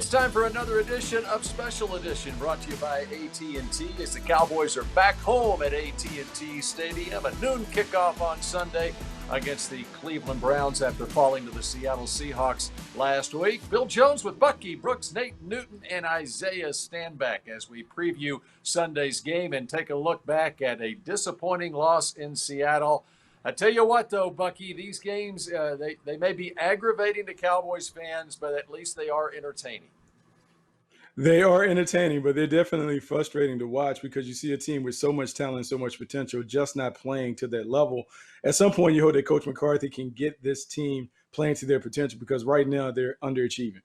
It's time for another edition of Special Edition, brought to you by AT&T as the Cowboys are back home at AT&T Stadium. A noon kickoff on Sunday against the Cleveland Browns after falling to the Seattle Seahawks last week. Bill Jones with Bucky Brooks, Nate Newton, and Isaiah Stanback as we preview Sunday's game and take a look back at a disappointing loss in Seattle. I tell you what, though, Bucky, these games, they may be aggravating to Cowboys fans, but at least they are entertaining. They are entertaining, but they're definitely frustrating to watch because you see a team with so much talent, so much potential, just not playing to that level. At some point, you hope that Coach McCarthy can get this team playing to their potential because right now they're underachieving.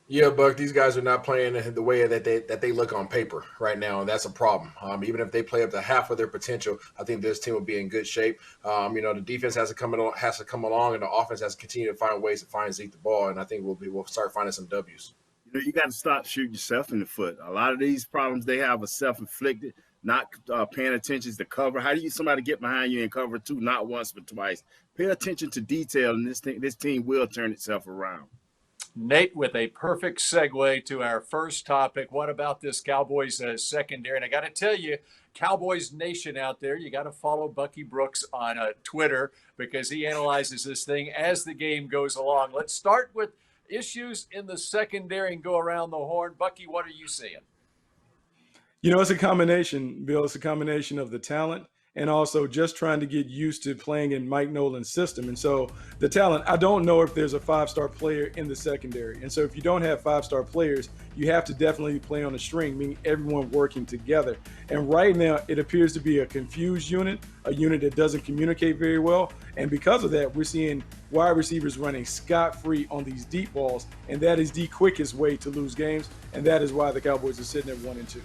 Yeah, Buck, these guys are not playing the way that they look on paper right now, and that's a problem. Even if they play up to half of their potential, I think this team will be in good shape. The defense has to come along, and the offense has to continue to find ways to find Zeke the ball, and I think we'll start finding some W's. You got to stop shooting yourself in the foot. A lot of these problems they have are self-inflicted, not paying attention to cover. How do you somebody get behind you and cover two, not once but twice? Pay attention to detail, and this team will turn itself around. Nate, with a perfect segue to our first topic. What about this Cowboys secondary? And I got to tell you, Cowboys Nation out there, you got to follow Bucky Brooks on Twitter because he analyzes this thing as the game goes along. Let's start with issues in the secondary and go around the horn. Bucky, what are you seeing? It's a combination, Bill. It's a combination of the talent and also just trying to get used to playing in Mike Nolan's system. And so the talent, I don't know if there's a five-star player in the secondary. And so if you don't have five-star players, you have to definitely play on a string, meaning everyone working together. And right now, it appears to be a confused unit, a unit that doesn't communicate very well. And because of that, we're seeing wide receivers running scot-free on these deep balls. And that is the quickest way to lose games. And that is why the Cowboys are sitting at 1-2.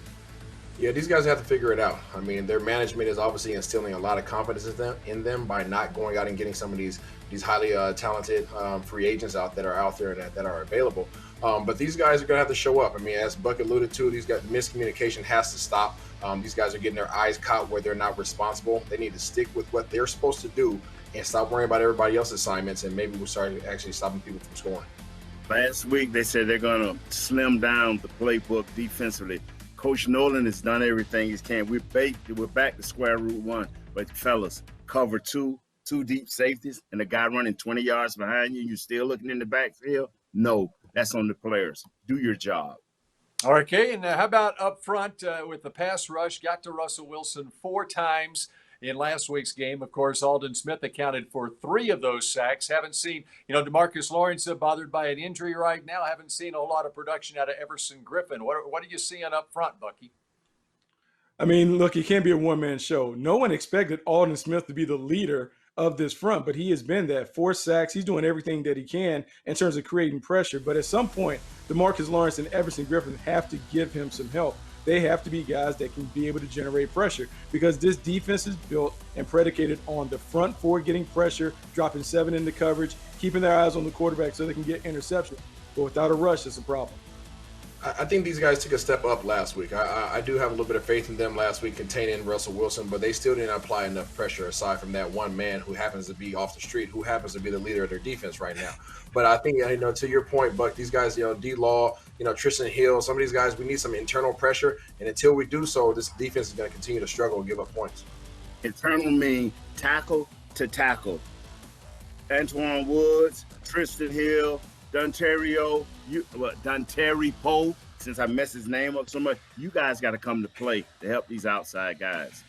Yeah, these guys have to figure it out. I mean, their management is obviously instilling a lot of confidence in them by not going out and getting some of these highly talented free agents that are out there and that are available. But these guys are going to have to show up. I mean, as Buck alluded to, miscommunication has to stop. These guys are getting their eyes caught where they're not responsible. They need to stick with what they're supposed to do and stop worrying about everybody else's assignments, and maybe we'll start actually stopping people from scoring. Last week, they said they're going to slim down the playbook defensively. Coach Nolan has done everything he can. We're back to square root one. But, fellas, cover two deep safeties, and the guy running 20 yards behind you, you're still looking in the backfield? No, that's on the players. Do your job. Okay, and how about up front with the pass rush? Got to Russell Wilson 4 times in last week's game. Of course, Aldon Smith accounted for 3 of those sacks. Haven't seen, DeMarcus Lawrence bothered by an injury right now. Haven't seen a lot of production out of Everson Griffin. What are you seeing up front, Bucky? I mean, look, it can't be a one-man show. No one expected Aldon Smith to be the leader of this front, but he has been that. 4 sacks. He's doing everything that he can in terms of creating pressure. But at some point, DeMarcus Lawrence and Everson Griffin have to give him some help. They have to be guys that can be able to generate pressure because this defense is built and predicated on the front 4 getting pressure, dropping 7 into coverage, keeping their eyes on the quarterback so they can get interception. But without a rush, it's a problem. I think these guys took a step up last week. I do have a little bit of faith in them last week containing Russell Wilson, but they still didn't apply enough pressure aside from that one man who happens to be off the street, who happens to be the leader of their defense right now. But I think, to your point, Buck, these guys, D-Law, Tristan Hill, some of these guys, we need some internal pressure. And until we do so, this defense is going to continue to struggle and give up points. Internal mean tackle to tackle. Antoine Woods, Tristan Hill, Dontario Poe, since I messed his name up so much, you guys got to come to play to help these outside guys.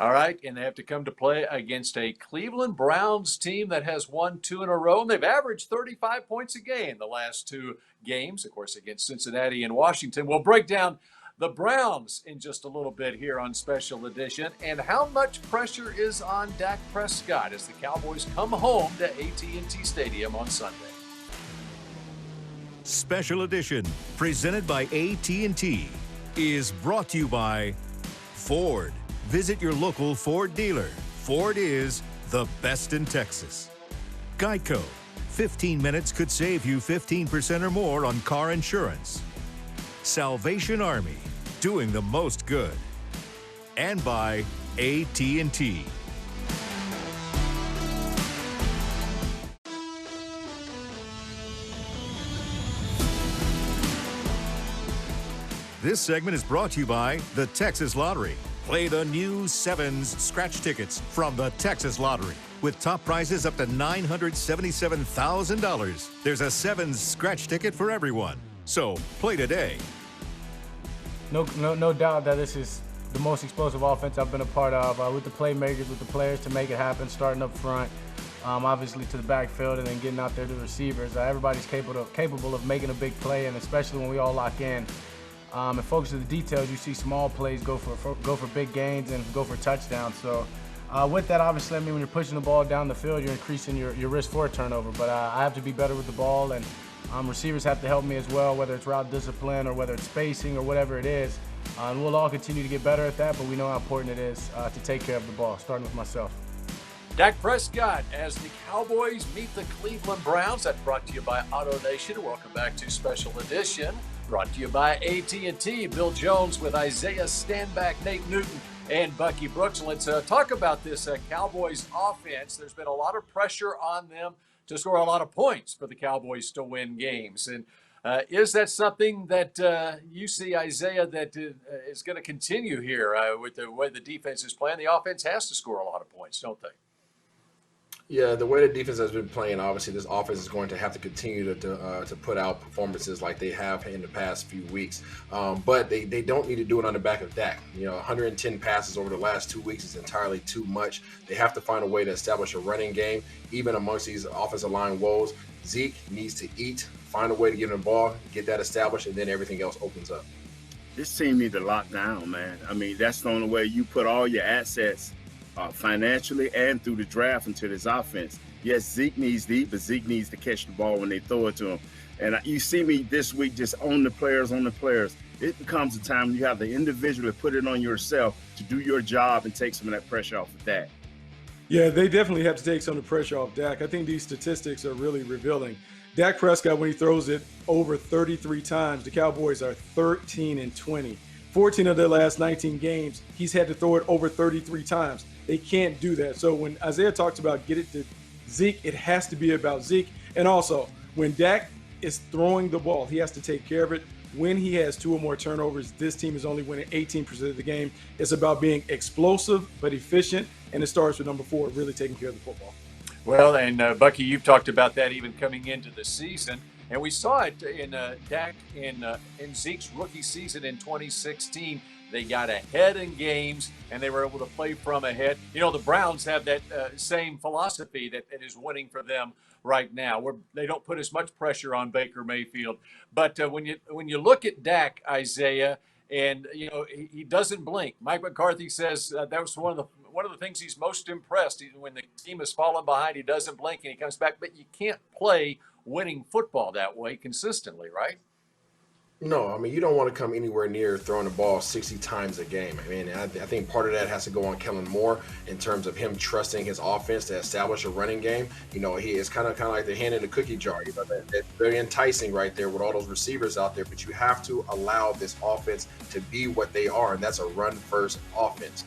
All right, and they have to come to play against a Cleveland Browns team that has won 2 in a row, and they've averaged 35 points a game the last 2 games, of course, against Cincinnati and Washington. We'll break down the Browns in just a little bit here on Special Edition, and how much pressure is on Dak Prescott as the Cowboys come home to AT&T Stadium on Sunday. Special Edition, presented by AT&T, is brought to you by Ford. Visit your local Ford dealer. Ford is the best in Texas. Geico. 15 minutes could save you 15% or more on car insurance. Salvation Army. Doing the most good. And by AT&T. This segment is brought to you by the Texas Lottery. Play the new Sevens scratch tickets from the Texas Lottery. With top prizes up to $977,000. There's a Sevens scratch ticket for everyone. So play today. No doubt that this is the most explosive offense I've been a part of, with the playmakers, with the players to make it happen, starting up front, obviously to the backfield, and then getting out there to the receivers. Everybody's capable of making a big play, and especially when we all lock in. And focus on the details, you see small plays go for big gains and go for touchdowns. So with that, obviously, I mean, when you're pushing the ball down the field, you're increasing your risk for a turnover. But I have to be better with the ball, and receivers have to help me as well, whether it's route discipline or whether it's spacing or whatever it is. And we'll all continue to get better at that, but we know how important it is to take care of the ball, starting with myself. Dak Prescott as the Cowboys meet the Cleveland Browns. That's brought to you by Auto Nation. Welcome back to Special Edition, brought to you by AT&T. Bill Jones with Isaiah Stanback, Nate Newton, and Bucky Brooks. Let's talk about this Cowboys offense. There's been a lot of pressure on them to score a lot of points for the Cowboys to win games. And is that something that you see, Isaiah, that is going to continue here with the way the defense is playing? The offense has to score a lot of points, don't they? Yeah, the way the defense has been playing, obviously this offense is going to have to continue to put out performances like they have in the past few weeks. But they don't need to do it on the back of Dak. 110 passes over the last 2 weeks is entirely too much. They have to find a way to establish a running game, even amongst these offensive line woes. Zeke needs to eat, find a way to get him the ball, get that established, and then everything else opens up. This team needs to lock down, man. I mean, that's the only way you put all your assets financially and through the draft into this offense. Yes, Zeke needs to eat, but Zeke needs to catch the ball when they throw it to him. And you see me this week just on the players. It becomes a time when you have to individually put it on yourself to do your job and take some of that pressure off of Dak. Yeah, they definitely have to take some of the pressure off Dak. I think these statistics are really revealing. Dak Prescott, when he throws it over 33 times, the Cowboys are 13-20. 14 of their last 19 games, he's had to throw it over 33 times. They can't do that. So when Isaiah talks about get it to Zeke, it has to be about Zeke. And also, when Dak is throwing the ball, he has to take care of it. When he has 2 or more turnovers, this team is only winning 18% of the game. It's about being explosive but efficient, and it starts with number 4, really taking care of the football. Well, and Bucky, you've talked about that even coming into the season. And we saw it in Dak in Zeke's rookie season in 2016. They got ahead in games, and they were able to play from ahead. The Browns have that same philosophy that is winning for them right now, where they don't put as much pressure on Baker Mayfield. But when you look at Dak, Isaiah, and he doesn't blink. Mike McCarthy says that was one of the things he's most impressed. When the team has fallen behind, he doesn't blink and he comes back. But you can't play winning football that way consistently, right? No, I mean, you don't want to come anywhere near throwing the ball 60 times a game. I mean, I think part of that has to go on Kellen Moore in terms of him trusting his offense to establish a running game. He is kind of like the hand in the cookie jar. That's very enticing right there with all those receivers out there. But you have to allow this offense to be what they are, and that's a run-first offense.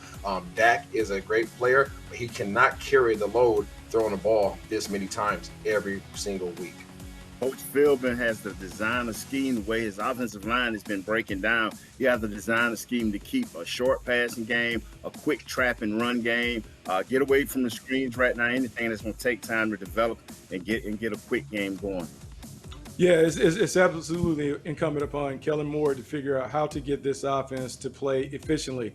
Dak is a great player, but he cannot carry the load throwing the ball this many times every single week. Coach Philbin has the design a scheme, the way his offensive line has been breaking down. You have to design a scheme to keep a short passing game, a quick trap and run game, get away from the screens right now, anything that's going to take time to develop and get a quick game going. Yeah, it's absolutely incumbent upon Kellen Moore to figure out how to get this offense to play efficiently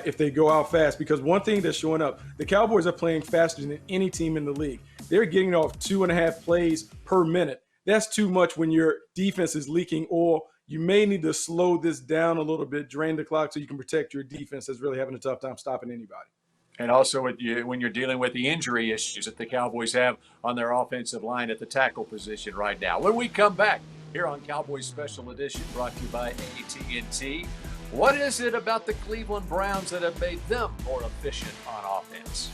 if they go out fast. Because one thing that's showing up, the Cowboys are playing faster than any team in the league. They're getting off 2.5 plays per minute. That's too much when your defense is leaking oil. You may need to slow this down a little bit, drain the clock so you can protect your defense that's really having a tough time stopping anybody. And also when you're dealing with the injury issues that the Cowboys have on their offensive line at the tackle position right now. When we come back here on Cowboys Special Edition, brought to you by AT&T, what is it about the Cleveland Browns that have made them more efficient on offense?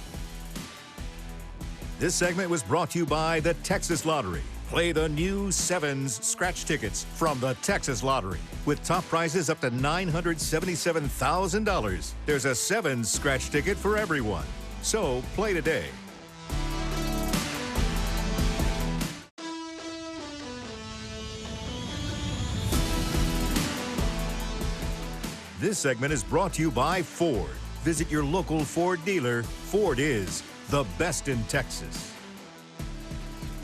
This segment was brought to you by the Texas Lottery. Play the new Sevens scratch tickets from the Texas Lottery. With top prizes up to $977,000. There's a Sevens scratch ticket for everyone. So play today. This segment is brought to you by Ford. Visit your local Ford dealer. Ford is the best in Texas.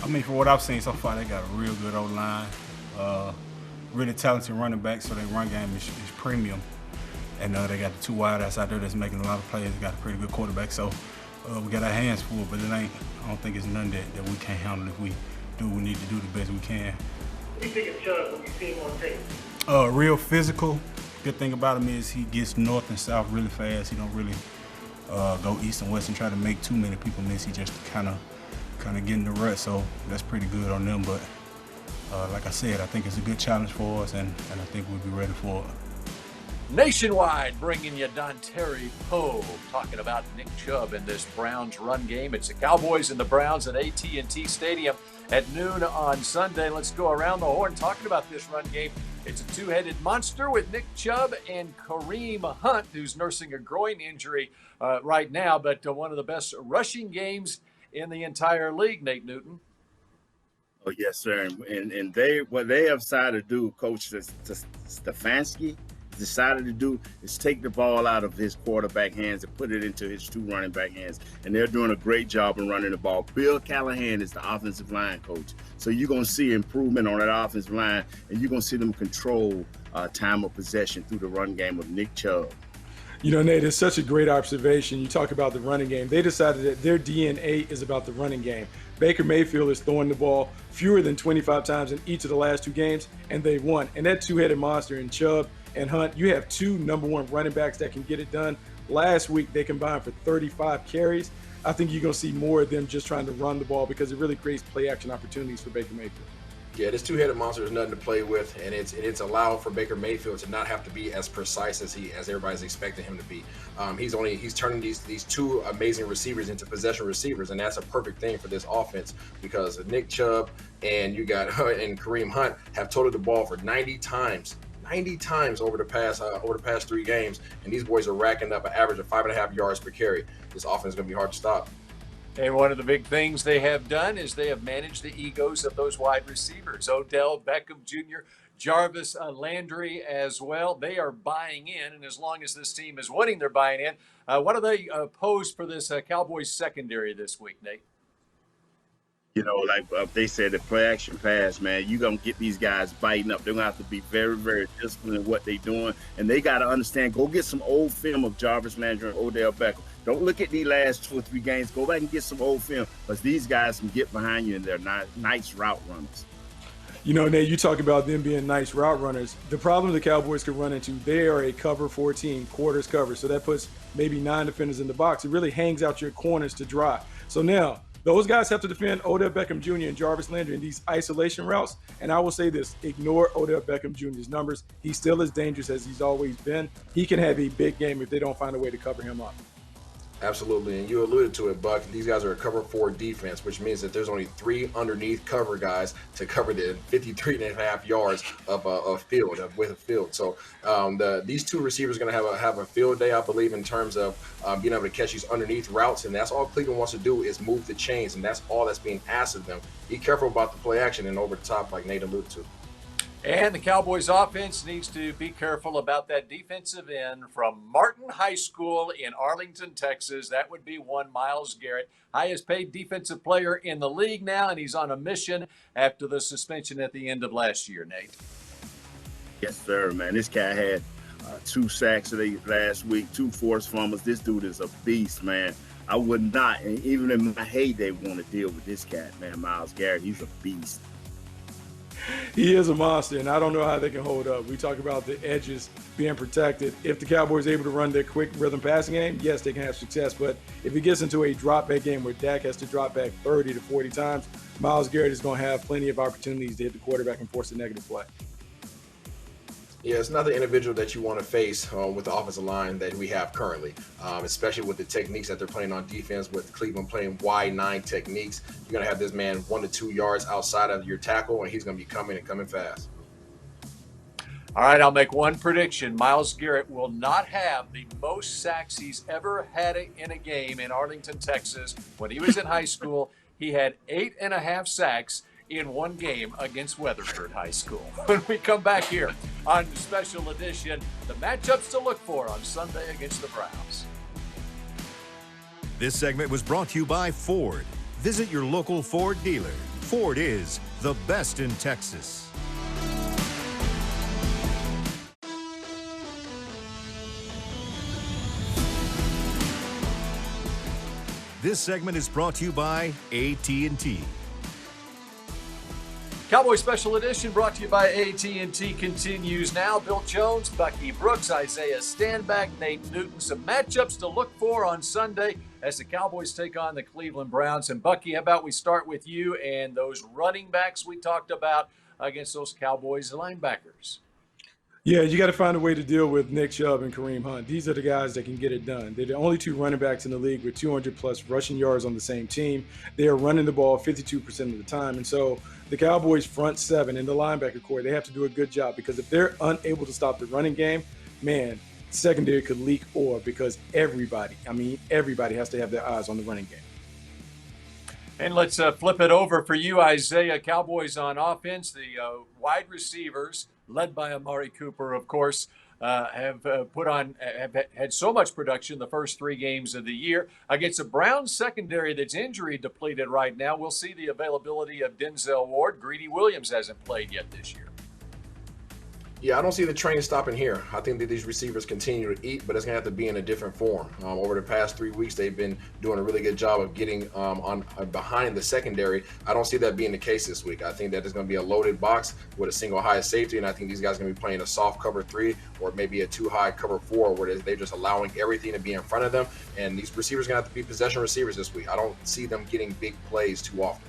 I mean, for what I've seen so far, they got a real good O-line, really talented running back, so their run game is premium. And they got the two wideouts out there that's making a lot of plays. They got a pretty good quarterback, so we got our hands full, but I don't think it's none that we can't handle if we do what we need to do the best we can. What do you think of Chubb when you see him on tape? Real physical. Good thing about him is he gets north and south really fast. He don't really go east and west and try to make too many people miss. He just kind of get in the rut, so that's pretty good on them. But like I said, I think it's a good challenge for us, and I think we'll be ready for it. Nationwide, bringing you Don Terry Poe, talking about Nick Chubb in this Browns run game. It's the Cowboys and the Browns at AT&T Stadium at noon on Sunday. Let's go around the horn talking about this run game. It's a two-headed monster with Nick Chubb and Kareem Hunt, who's nursing a groin injury right now, but one of the best rushing games in the entire league, Nate Newton. Oh, yes, sir. And what they have decided to do, Coach Stefanski decided to do, is take the ball out of his quarterback hands and put it into his two running back hands. And they're doing a great job in running the ball. Bill Callahan is the offensive line coach. So you're going to see improvement on that offensive line, and you're going to see them control time of possession through the run game of Nick Chubb. You know, Nate, it's such a great observation. You talk about the running game. They decided that their DNA is about the running game. Baker Mayfield is throwing the ball fewer than 25 times in each of the last two games, and they won. And that two-headed monster in Chubb and Hunt, you have two number one running backs that can get it done. Last week, they combined for 35 carries. I think you're going to see more of them just trying to run the ball because it really creates play-action opportunities for Baker Mayfield. Yeah, this two-headed monster is nothing to play with, and it's allowed for Baker Mayfield to not have to be as precise as everybody's expecting him to be. He's turning these two amazing receivers into possession receivers, and that's a perfect thing for this offense because Nick Chubb and and Kareem Hunt have totaled the ball for 90 times over the past 3 games, and these boys are racking up an average of 5.5 yards per carry. This offense is going to be hard to stop. And one of the big things they have done is they have managed the egos of those wide receivers. Odell Beckham Jr., Jarvis Landry as well. They are buying in, and as long as this team is winning, they're buying in. What do they pose for this Cowboys secondary this week, Nate? You know, like they said, the play-action pass, man, you're going to get these guys biting up. They're going to have to be very, very disciplined in what they're doing. And they got to understand, go get some old film of Jarvis Landry and Odell Beckham. Don't look at these last 2 or 3 games. Go back and get some old film because these guys can get behind you and they're nice route runners. You know, Nate, you talk about them being nice route runners. The problem the Cowboys could run into, they are a cover 14, quarters cover. So that puts maybe 9 defenders in the box. It really hangs out your corners to dry. So now, those guys have to defend Odell Beckham Jr. and Jarvis Landry in these isolation routes. And I will say this, ignore Odell Beckham Jr.'s numbers. He's still as dangerous as he's always been. He can have a big game if they don't find a way to cover him up. Absolutely, and you alluded to it, Buck. These guys are a cover 4 defense, which means that there's only 3 underneath cover guys to cover the 53.5 yards of field, with a field. So these 2 receivers are going to have a field day, I believe, in terms of being able to catch these underneath routes, and that's all Cleveland wants to do is move the chains, and that's all that's being asked of them. Be careful about the play action and over the top, like Nate alluded to. And the Cowboys offense needs to be careful about that defensive end from Martin High School in Arlington, Texas. That would be one Myles Garrett, highest paid defensive player in the league now, and he's on a mission after the suspension at the end of last year, Nate. Yes, sir, man. This guy had 2 sacks last week, 2 forced fumbles. This dude is a beast, man. I would not, and even in my heyday, want to deal with this cat, man, Myles Garrett. He's a beast. He is a monster, and I don't know how they can hold up. We talk about the edges being protected. If the Cowboys are able to run their quick rhythm passing game, yes, they can have success. But if it gets into a drop-back game where Dak has to drop back 30 to 40 times, Myles Garrett is going to have plenty of opportunities to hit the quarterback and force a negative play. Yeah, it's not the individual that you want to face with the offensive line that we have currently, especially with the techniques that they're playing on defense, with Cleveland playing wide 9 techniques. You're going to have this man 1 to 2 yards outside of your tackle, and he's going to be coming fast. All right, I'll make one prediction. Myles Garrett will not have the most sacks he's ever had in a game in Arlington, Texas. When he was in high school, he had 8.5 sacks in one game against Weatherford High School. When we come back here on Special Edition, the matchups to look for on Sunday against the Browns. This segment was brought to you by Ford. Visit your local Ford dealer. Ford is the best in Texas. This segment is brought to you by AT&T. Cowboy Special Edition brought to you by AT&T continues now. Bill Jones, Bucky Brooks, Isaiah Stanback, Nate Newton. Some matchups to look for on Sunday as the Cowboys take on the Cleveland Browns. And Bucky, how about we start with you and those running backs we talked about against those Cowboys linebackers? Yeah, you got to find a way to deal with Nick Chubb and Kareem Hunt. These are the guys that can get it done. They're the only two running backs in the league with 200-plus rushing yards on the same team. They are running the ball 52% of the time. And so the Cowboys' front seven and the linebacker core, they have to do a good job because if they're unable to stop the running game, man, secondary could leak or because everybody has to have their eyes on the running game. And let's flip it over for you, Isaiah. Cowboys on offense, the wide receivers, led by Amari Cooper, of course, have had so much production the first 3 games of the year. Against a Browns secondary that's injury depleted right now, we'll see the availability of Denzel Ward. Greedy Williams hasn't played yet this year. Yeah, I don't see the train stopping here. I think that these receivers continue to eat, but it's going to have to be in a different form. Over the past 3 weeks, they've been doing a really good job of getting behind the secondary. I don't see that being the case this week. I think that it's going to be a loaded box with a single high safety, and I think these guys are going to be playing a soft cover 3 or maybe a 2-high cover 4 where they're just allowing everything to be in front of them. And these receivers are going to have to be possession receivers this week. I don't see them getting big plays too often.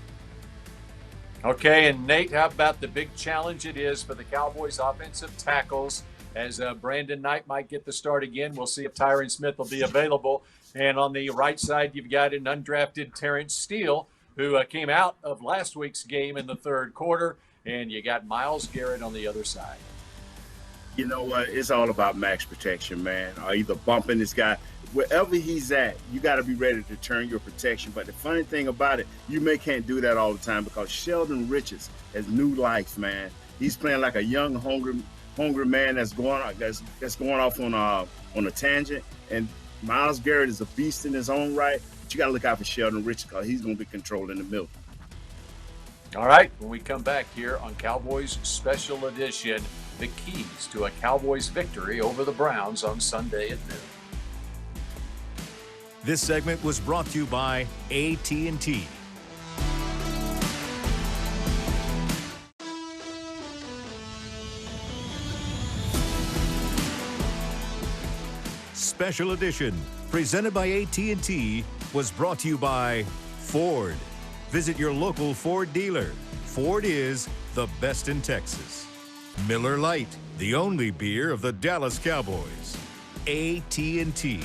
Okay, and Nate, how about the big challenge it is for the Cowboys offensive tackles as Brandon Knight might get the start again. We'll see if Tyron Smith will be available. And on the right side, you've got an undrafted Terrence Steele who came out of last week's game in the third quarter. And you got Myles Garrett on the other side. You know what? It's all about max protection, man. Or either bumping this guy. Wherever he's at, you got to be ready to turn your protection. But the funny thing about it, you can't do that all the time because Sheldon Richards has new life, man. He's playing like a young, hungry man that's going off on a tangent. And Myles Garrett is a beast in his own right. But you got to look out for Sheldon Richards because he's going to be controlling the middle. All right, when we come back here on Cowboys Special Edition, the keys to a Cowboys victory over the Browns on Sunday at noon. This segment was brought to you by AT&T. Special Edition, presented by AT&T, was brought to you by Ford. Visit your local Ford dealer. Ford is the best in Texas. Miller Lite, the only beer of the Dallas Cowboys. AT&T.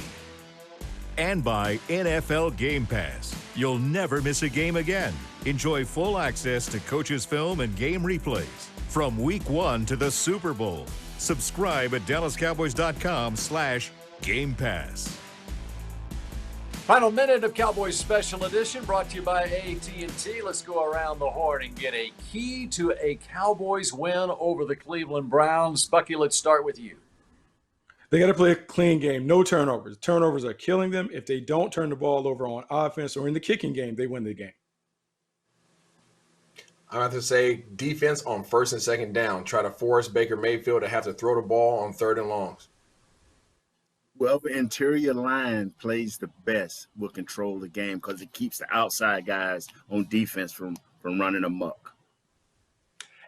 And by NFL Game Pass. You'll never miss a game again. Enjoy full access to coaches' film and game replays from Week 1 to the Super Bowl. Subscribe at DallasCowboys.com/Game Pass. Final minute of Cowboys Special Edition brought to you by AT&T. Let's go around the horn and get a key to a Cowboys win over the Cleveland Browns. Bucky, let's start with you. They got to play a clean game, no turnovers. Turnovers are killing them. If they don't turn the ball over on offense or in the kicking game, they win the game. I have to say defense on first and second down. Try to force Baker Mayfield to have to throw the ball on 3rd and longs. Whoever interior line plays the best will control the game because it keeps the outside guys on defense from running amok.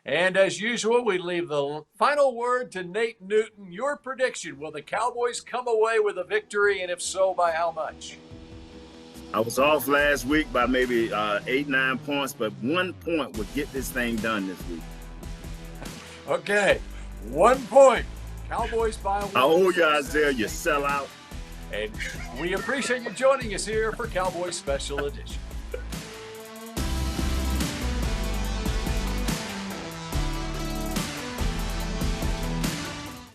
And as usual, we leave the final word to Nate Newton. Your prediction, will the Cowboys come away with a victory, and if so, by how much? I was off last week by maybe 8-9 points, but 1 point would get this thing done this week. Okay, 1 point. Cowboys by 1. I owe you, Isaiah, you sellout. And we appreciate you joining us here for Cowboys Special Edition.